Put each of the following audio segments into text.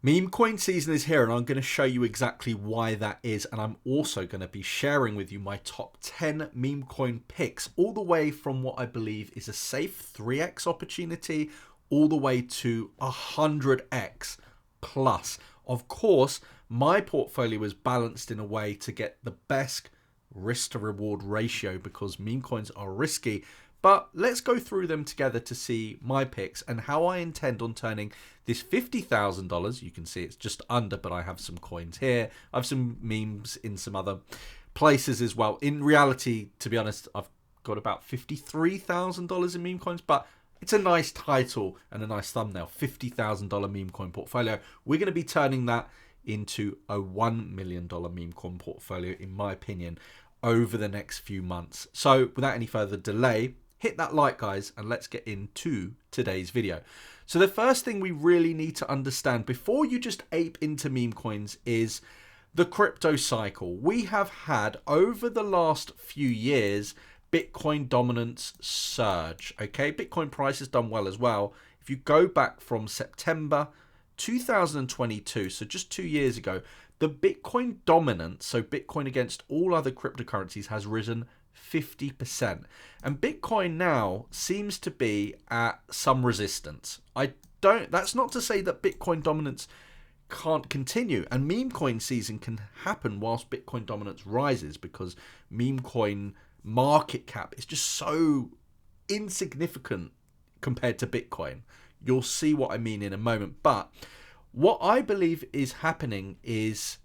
Meme coin season is here, and I'm going to show you exactly why that is, and I'm also going to be sharing with you my top 10 meme coin picks, all the way from what I believe is a safe 3x opportunity all the way to 100x plus. Of course, my portfolio is balanced in a way to get the best risk to reward ratio because meme coins are risky. But let's go through them together to see my picks and how I intend on turning this $50,000. You can see it's just under, but I have some coins here. I have some memes in some other places as well. In reality, to be honest, I've got about $53,000 in meme coins, but it's a nice title and a nice thumbnail. $50,000 meme coin portfolio. We're going to be turning that into a $1 million meme coin portfolio, in my opinion, over the next few months. So without any further delay, hit that like, guys, and let's get into today's video. So the first thing we really need to understand before you just ape into meme coins is the crypto cycle. We have had, over the last few years, Bitcoin dominance surge. Okay, Bitcoin price has done well as well. If you go back from September 2022, so just 2 years ago, the Bitcoin dominance, so Bitcoin against all other cryptocurrencies, has risen 50%. And Bitcoin now seems to be at some resistance. That's not to say that Bitcoin dominance can't continue, and meme coin season can happen whilst Bitcoin dominance rises, because meme coin market cap is just so insignificant compared to Bitcoin. You'll see what I mean in a moment. But what I believe is happening is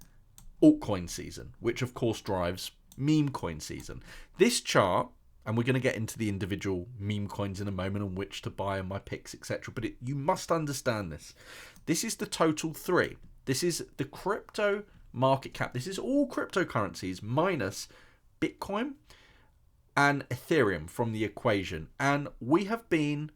altcoin season, which of course drives meme coin season. This chart, and we're going to get into the individual meme coins in a moment and which to buy and my picks, etc. But you must understand this. This is the total three. This is the crypto market cap. This is all cryptocurrencies minus Bitcoin and Ethereum from the equation. And we have been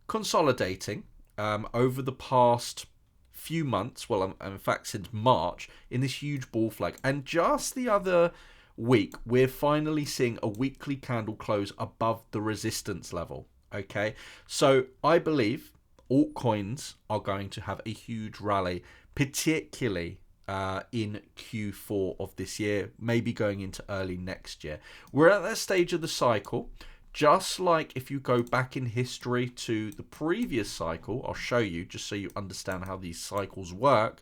consolidating over the past few months, well, in fact since March, in this huge bull flag. And just the other week, we're finally seeing a weekly candle close above the resistance level. Okay, so I believe altcoins are going to have a huge rally, particularly in Q4 of this year, maybe going into early next year. We're at that stage of the cycle. Just like if you go back in history to the previous cycle, I'll show you just so you understand how these cycles work.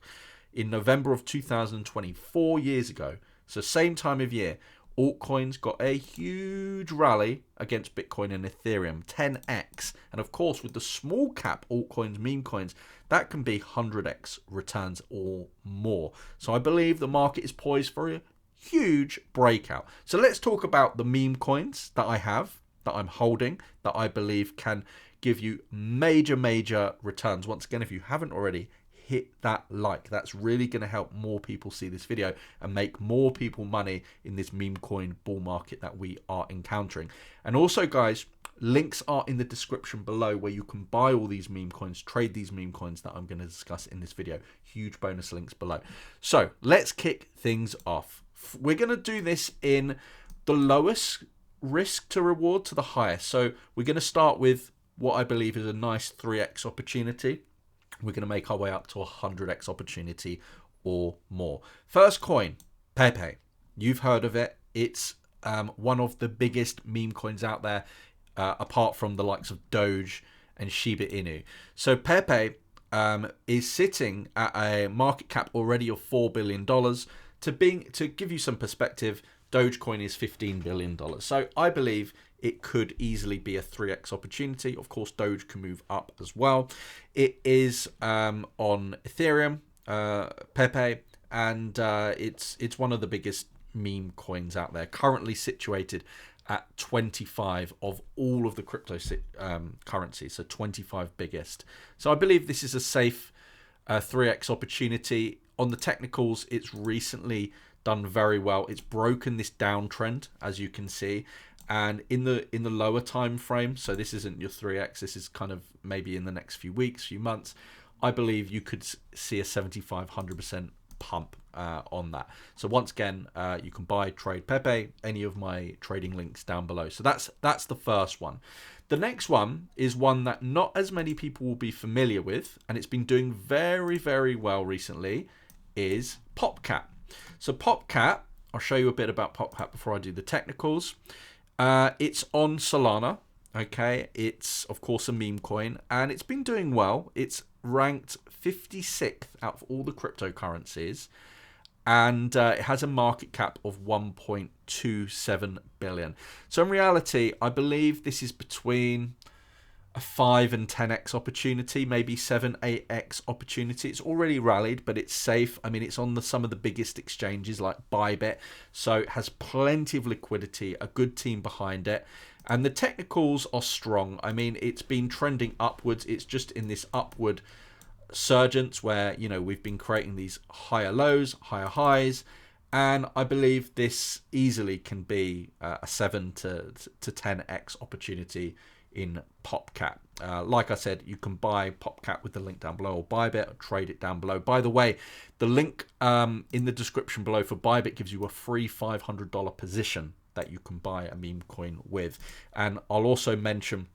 In November of 2020, 4 years ago, so same time of year, altcoins got a huge rally against Bitcoin and Ethereum, 10x. And of course, with the small cap altcoins, meme coins, that can be 100x returns or more. So I believe the market is poised for a huge breakout. So let's talk about the meme coins that I have, that I'm holding, that I believe can give you major returns. Once again, if you haven't already, hit that like. That's really going to help more people see this video and make more people money in this meme coin bull market that we are encountering. And also, guys, links are in the description below where you can buy all these meme coins, trade these meme coins that I'm going to discuss in this video. Huge bonus links below. So let's kick things off. We're going to do this in the lowest risk to reward to the highest. So we're going to start with what I believe is a nice 3x opportunity. We're going to make our way up to a 100x opportunity or more. First coin, PEPE. You've heard of it. It's one of the biggest meme coins out there, apart from the likes of Doge and Shiba Inu. So PEPE is sitting at a market cap already of $4 billion. To give you some perspective, Dogecoin is $15 billion. So I believe it could easily be a 3x opportunity. Of course, Doge can move up as well. It is on Ethereum, PEPE, and it's one of the biggest meme coins out there, currently situated at 25 of all of the crypto currencies, so 25 biggest. So I believe this is a safe 3x opportunity. On the technicals, it's recently done very well. It's broken this downtrend, as you can see, and in the lower time frame, so this isn't your 3x, this is kind of maybe in the next few weeks, few months, I believe you could see a 75-100% pump on that. So once again, you can buy, trade PEPE, any of my trading links down below. So that's the first one. The next one is one that not as many people will be familiar with, and it's been doing very, very well recently, is POPcat. So POPcat, I'll show you a bit about POPcat before I do the technicals. It's on Solana. Okay, it's of course a meme coin, and it's been doing well. It's ranked 56th out of all the cryptocurrencies, and it has a market cap of 1.27 billion. So in reality, I believe this is between a 5 and 10x opportunity, maybe 7, 8x opportunity. It's already rallied, but it's safe. I mean, it's on some of the biggest exchanges like Bybit, so it has plenty of liquidity, a good team behind it, and the technicals are strong. I mean, it's been trending upwards. It's just in this upward surgence where, you know, we've been creating these higher lows, higher highs, and I believe this easily can be a 7 to 10x opportunity in POPcat. Like I said, you can buy POPcat with the link down below, or Bybit, or trade it down below. By the way, the link in the description below for Bybit gives you a free $500 position that you can buy a meme coin with. And I'll also mention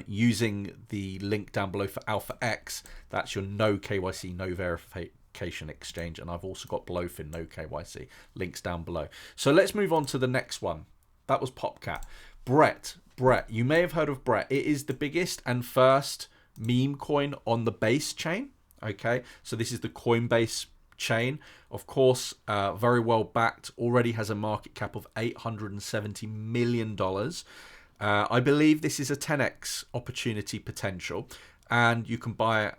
using the link down below for AlphaX, that's your no KYC, no verification exchange, and I've also got Blowfin, no KYC, links down below. So let's move on to the next one. That was POPcat. Brett, you may have heard of Brett. It is the biggest and first meme coin on the Base chain. Okay, so this is the Coinbase chain, of course, very well backed, already has a market cap of $870 million. I believe this is a 10x opportunity potential, and you can buy it.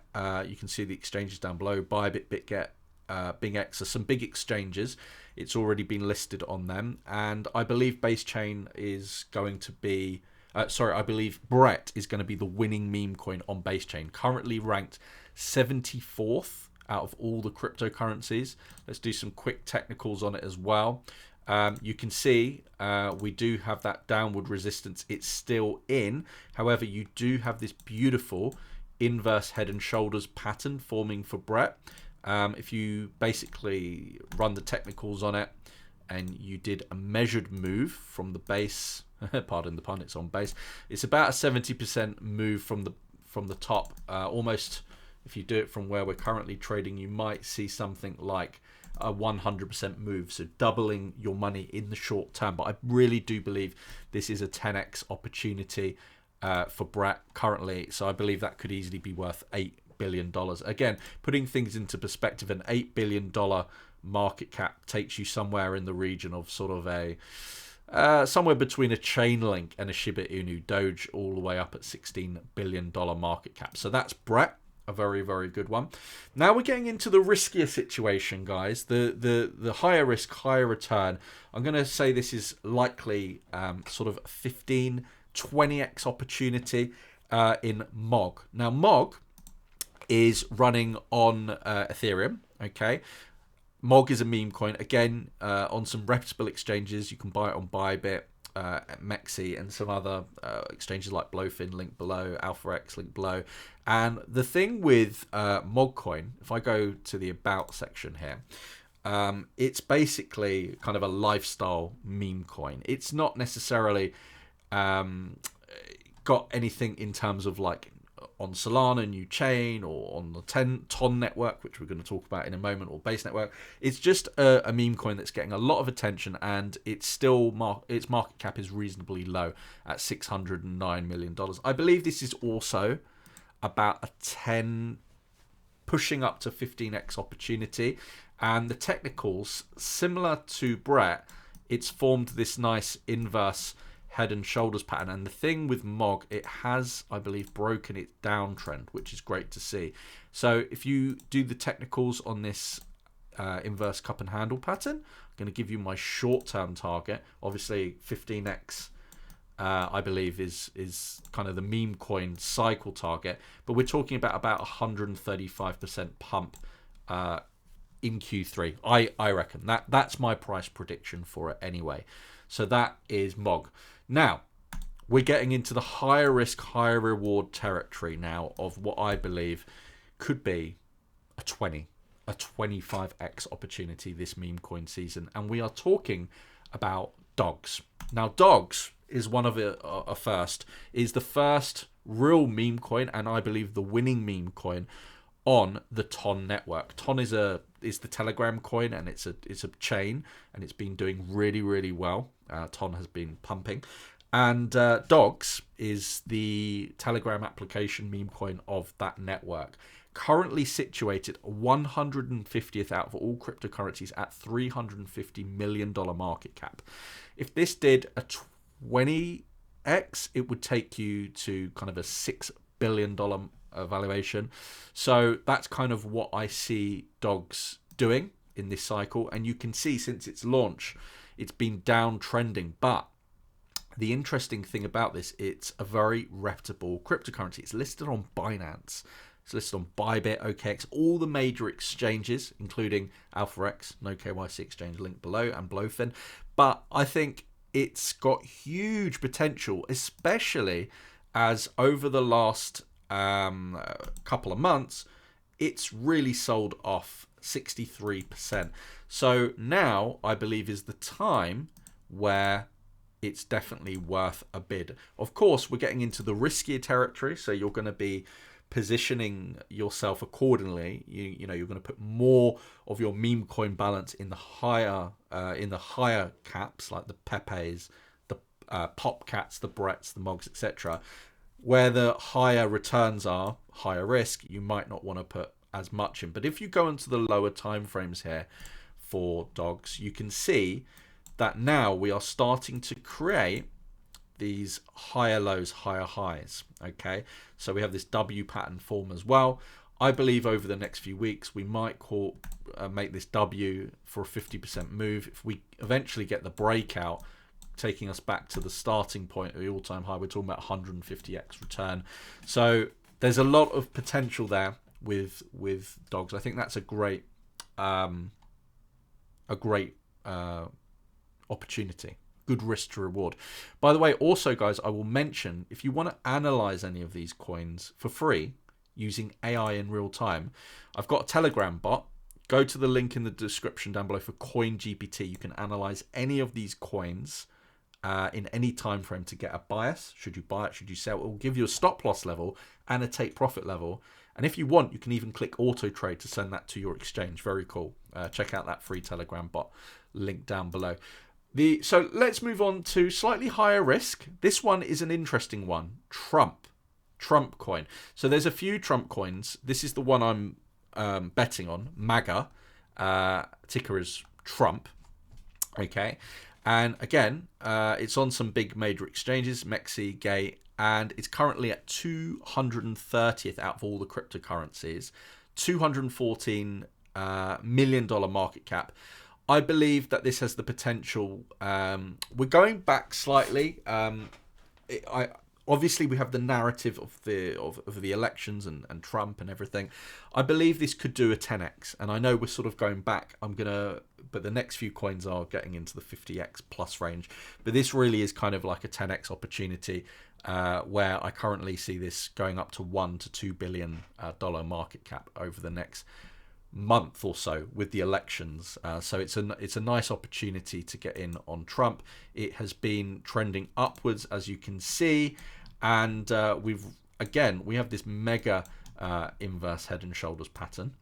You can see the exchanges down below: Bybit, BitGet, BingX are some big exchanges. It's already been listed on them, and I believe Base Chain is going to be. I believe Brett is going to be the winning meme coin on Base Chain. Currently ranked 74th out of all the cryptocurrencies. Let's do some quick technicals on it as well. You can see we do have that downward resistance. It's still in. However, you do have this beautiful inverse head and shoulders pattern forming for Brett. If you basically run the technicals on it and you did a measured move from the base, pardon the pun, it's on base, it's about a 70% move from the top. Almost, if you do it from where we're currently trading, you might see something like a 100% move, so doubling your money in the short term. But I really do believe this is a 10x opportunity for Brett currently, so I believe that could easily be worth $8 billion. Again, putting things into perspective, an $8 billion market cap takes you somewhere in the region of sort of a somewhere between a Chainlink and a Shiba Inu Doge, all the way up at $16 billion market cap. So that's Brett, a very, very good one. Now we're getting into the riskier situation, guys. The higher risk, higher return. I'm going to say this is likely sort of 15, 20x opportunity in MOG. Now MOG is running on Ethereum. Okay, MOG is a meme coin, again, on some reputable exchanges. You can buy it on Bybit, Mexi, and some other exchanges like Blowfin, link below, AlphaX, link below. And the thing with Memecoin, if I go to the About section here, it's basically kind of a lifestyle meme coin. It's not necessarily got anything in terms of like on Solana, new chain, or on the TON network, which we're going to talk about in a moment, or Base network. It's just a meme coin that's getting a lot of attention, and it's still its market cap is reasonably low at $609 million. I believe this is also about a 10 pushing up to 15x opportunity, and the technicals, similar to Brett, it's formed this nice inverse head and shoulders pattern. And the thing with MOG, it has, I believe, broken its downtrend, which is great to see. So if you do the technicals on this inverse cup and handle pattern, I'm going to give you my short-term target. Obviously 15x I believe is kind of the meme coin cycle target, but we're talking about 135% pump in Q3. I reckon that's my price prediction for it anyway. So that is MOG. Now, we're getting into the higher risk, higher reward territory now of what I believe could be a 20 a 25x opportunity this meme coin season, and we are talking about dogs. Now, dogs is one of a first, is the first real meme coin, and I believe the winning meme coin on the TON network. TON is the Telegram coin, and it's a chain, and it's been doing really well. TON has been pumping, and dogs is the Telegram application meme coin of that network. Currently situated 150th out of all cryptocurrencies at $350 million market cap. If this did a 20x, it would take you to kind of a $6 billion valuation. So that's kind of what I see dogs doing in this cycle. And you can see since its launch, it's been downtrending. But the interesting thing about this, it's a very reputable cryptocurrency. It's listed on Binance. It's listed on Bybit, OKX, all the major exchanges, including AlphaX No KYC exchange, link below, and Blowfin. But I think it's got huge potential, especially as over the last couple of months, it's really sold off 63%. So now I believe is the time where it's definitely worth a bid. Of course, we're getting into the riskier territory, so you're going to be positioning yourself accordingly. You know, you're going to put more of your meme coin balance in the higher caps, like the PEPEs, the POPcats, the BRETs, the MOGs, etc. Where the higher returns are, higher risk, you might not want to put as much in. But if you go into the lower time frames here for dogs, you can see that now we are starting to create these higher lows, higher highs. Okay, so we have this W pattern form as well. I believe over the next few weeks we might make this W for a 50% move. If we eventually get the breakout, taking us back to the starting point of the all-time high, we're talking about 150x return. So there's a lot of potential there with dogs. I think that's a great opportunity. Good risk to reward. By the way, also guys, I will mention, if you want to analyze any of these coins for free using AI in real time, I've got a Telegram bot. Go to the link in the description down below for CoinGPT. You can analyze any of these coins in any time frame to get a bias. Should you buy it? Should you sell it? It will give you a stop loss level and a take profit level. And if you want, you can even click auto trade to send that to your exchange. Very cool. Check out that free Telegram bot link down below. So let's move on to slightly higher risk. This one is an interesting one. Trump coin. So there's a few Trump coins. This is the one I'm betting on. MAGA. Ticker is Trump. Okay. And again, it's on some big major exchanges, MEXC, GAY, and it's currently at 230th out of all the cryptocurrencies. $214 million market cap. I believe that this has the potential. We're going back slightly. Obviously we have the narrative of the elections and Trump and everything. I believe this could do a 10x, and I know we're sort of going back. But the next few coins are getting into the 50x plus range. But this really is kind of like a 10x opportunity, where I currently see this going up to $1 to $2 billion market cap over the next month or so with the elections. So it's a nice opportunity to get in on Trump. It has been trending upwards, as you can see, and we have this mega inverse head and shoulders pattern.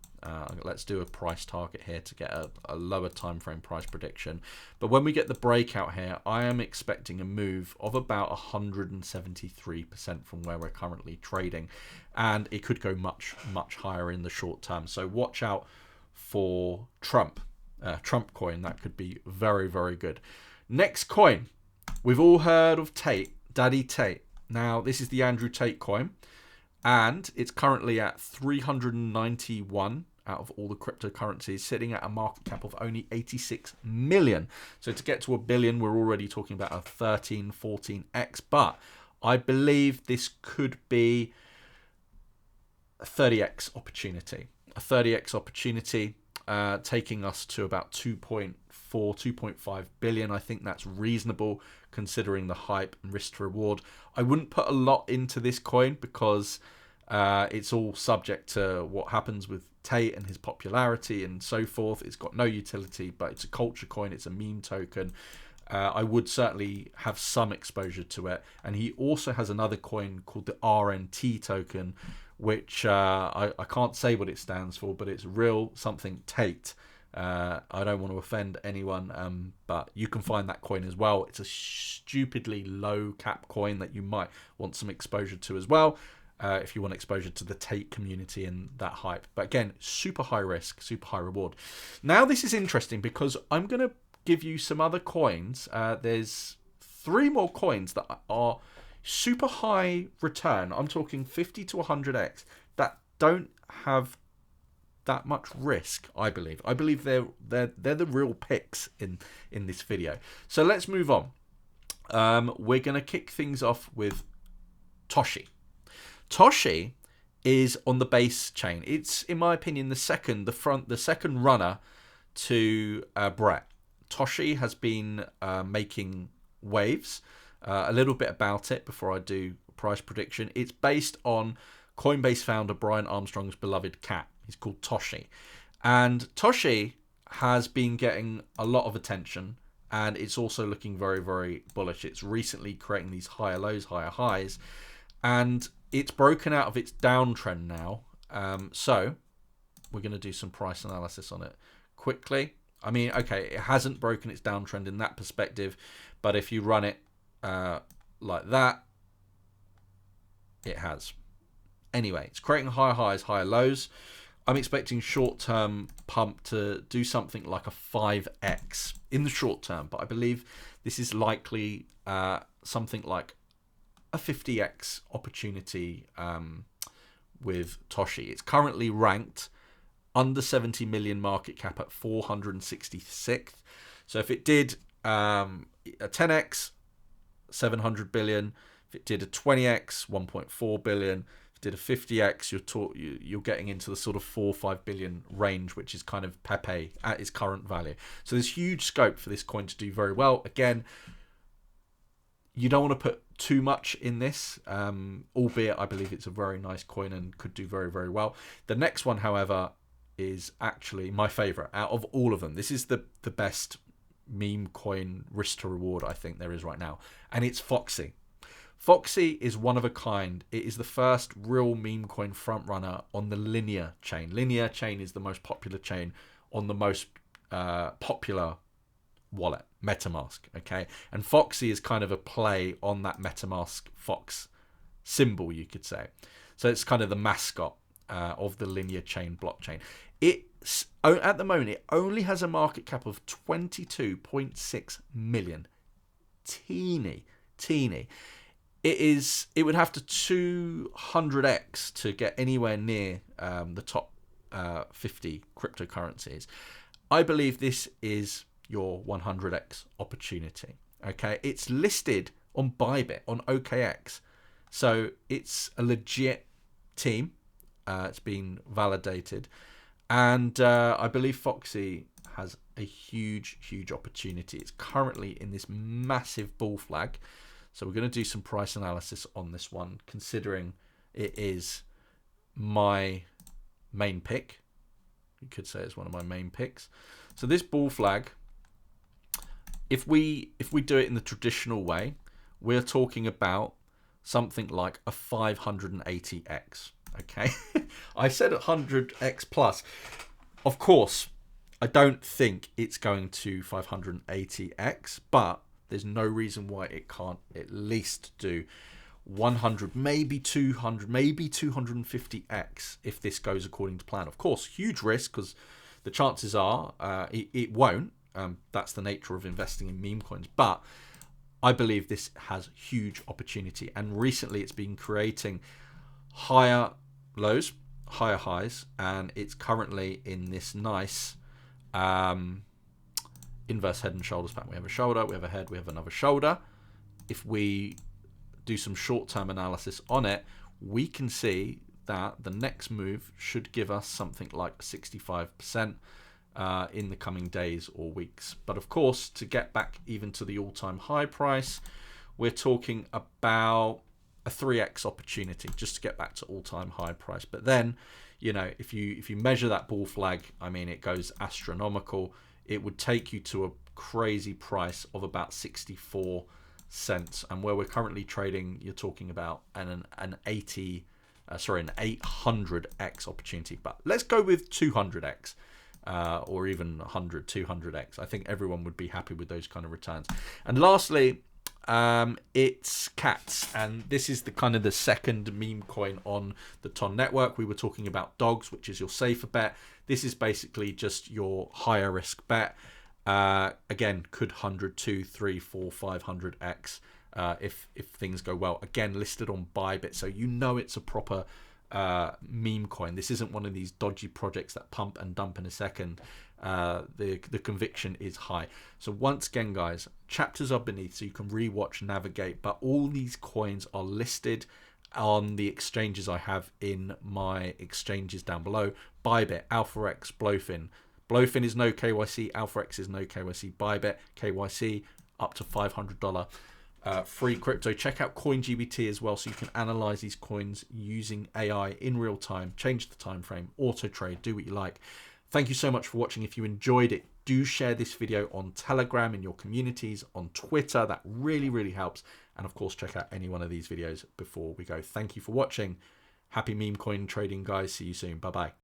Let's do a price target here to get a lower time frame price prediction. But when we get the breakout here, I am expecting a move of about 173% from where we're currently trading, and it could go much higher in the short term. So watch out for Trump coin. That could be very, very good. Next coin, we've all heard of Tate, Daddy Tate. Now this is the Andrew Tate coin, and it's currently at 391 out of all the cryptocurrencies, sitting at a market cap of only 86 million. So to get to $1 billion, we're already talking about a 14x. But I believe this could be a 30x opportunity. A 30x opportunity, taking us to about 2.5 billion. I think that's reasonable considering the hype and risk to reward. I wouldn't put a lot into this coin because it's all subject to what happens with Tate and his popularity and so forth. It's got no utility, but it's a culture coin. It's a meme token. I would certainly have some exposure to it. And he also has another coin called the RNT token, which I can't say what it stands for, but it's real something Tate. I don't want to offend anyone, but you can find that coin as well. It's a stupidly low cap coin that you might want some exposure to as well, if you want exposure to the Tate community and that hype. But again, super high risk, super high reward. Now this is interesting because I'm going to give you some other coins. There's 3 more coins that are super high return. I'm talking 50 to 100x that don't have that much risk. I believe they're the real picks in this video. So let's move on. We're going to kick things off with TOSHI. TOSHI is on the base chain. It's, in my opinion, the second runner to Brett. TOSHI has been making waves. A little bit about it before I do price prediction. It's based on Coinbase founder Brian Armstrong's beloved cat. He's called TOSHI. And TOSHI has been getting a lot of attention, and it's also looking very, very bullish. It's recently creating these higher lows, higher highs, and it's broken out of its downtrend now. So we're going to do some price analysis on it quickly. I mean, okay, it hasn't broken its downtrend in that perspective, but if you run it like that, it has. Anyway, it's creating higher highs, higher lows. I'm expecting short-term pump to do something like a 5x in the short term, but I believe this is likely something like a 50x opportunity with TOSHI. It's currently ranked under 70 million market cap at 466th. So if it did a 10x, 700 billion. If it did a 20x, 1.4 billion. If it did a 50x, you're getting into the sort of 4 or 5 billion range, which is kind of PEPE at its current value. So there's huge scope for this coin to do very well. Again, you don't want to put too much in this, albeit I believe it's a very nice coin and could do very, very well. The next one, however, is actually my favorite out of all of them. This is the best meme coin risk to reward I think there is right now, and it's FOXY. FOXY is one of a kind. It is the first real meme coin frontrunner on the Linear chain. Linear chain is the most popular chain on the most popular wallet, MetaMask. Okay, and FOXY is kind of a play on that MetaMask fox symbol, you could say. So it's kind of the mascot of the Linear chain blockchain. It's at the moment it only has a market cap of 22.6 million. Teeny. It would have to 200x to get anywhere near the top 50 cryptocurrencies. I believe this is your 100x opportunity. Okay, it's listed on Bybit on OKX, so it's a legit team. It's been validated, and I believe FOXY has a huge opportunity. It's currently in this massive bull flag, so we're going to do some price analysis on this one, considering it is my main pick. You could say it's one of my main picks. So this bull flag, if we do it in the traditional way, we're talking about something like a 580x. Okay, I said 100x plus. Of course, I don't think it's going to 580x, but there's no reason why it can't at least do 100, maybe 200, maybe 250x if this goes according to plan. Of course, huge risk because the chances are it won't. That's the nature of investing in meme coins, but I believe this has huge opportunity. And recently it's been creating higher lows, higher highs, and it's currently in this nice inverse head and shoulders pattern. We have a shoulder, we have a head, we have another shoulder. If we do some short-term analysis on it, we can see that the next move should give us something like 65% in the coming days or weeks. But of course, to get back even to the all-time high price, we're talking about a 3x opportunity just to get back to all-time high price. But then you know, if you measure that bull flag, I mean, it goes astronomical. It would take you to a crazy price of about 64 cents, and where we're currently trading, you're talking about an 800x opportunity. But let's go with 200x. Or even 100, 200x. I think everyone would be happy with those kind of returns. And lastly, it's cats, and this is the kind of the second meme coin on the TON network. We were talking about dogs, which is your safer bet. This is basically just your higher risk bet. Again, could 100, 2, 3, 4, 500x if things go well. Again, listed on Bybit, so you know it's a proper meme coin. This isn't one of these dodgy projects that pump and dump in a second. The conviction is high. So once again, guys, chapters are beneath, so you can rewatch, navigate, but all these coins are listed on the exchanges I have in my exchanges down below. Bybit, AlphaX, Blofin. Blofin is no KYC, AlphaX is no KYC, Bybit, KYC, up to $500 free crypto. Check out CoinGBT as well, so you can analyze these coins using AI in real time, change the time frame, auto trade, do what you like. Thank you so much for watching. If you enjoyed it, do share this video on Telegram, in your communities, on Twitter. That really helps. And of course, check out any one of these videos before we go. Thank you for watching. Happy meme coin trading, guys. See you soon. Bye bye.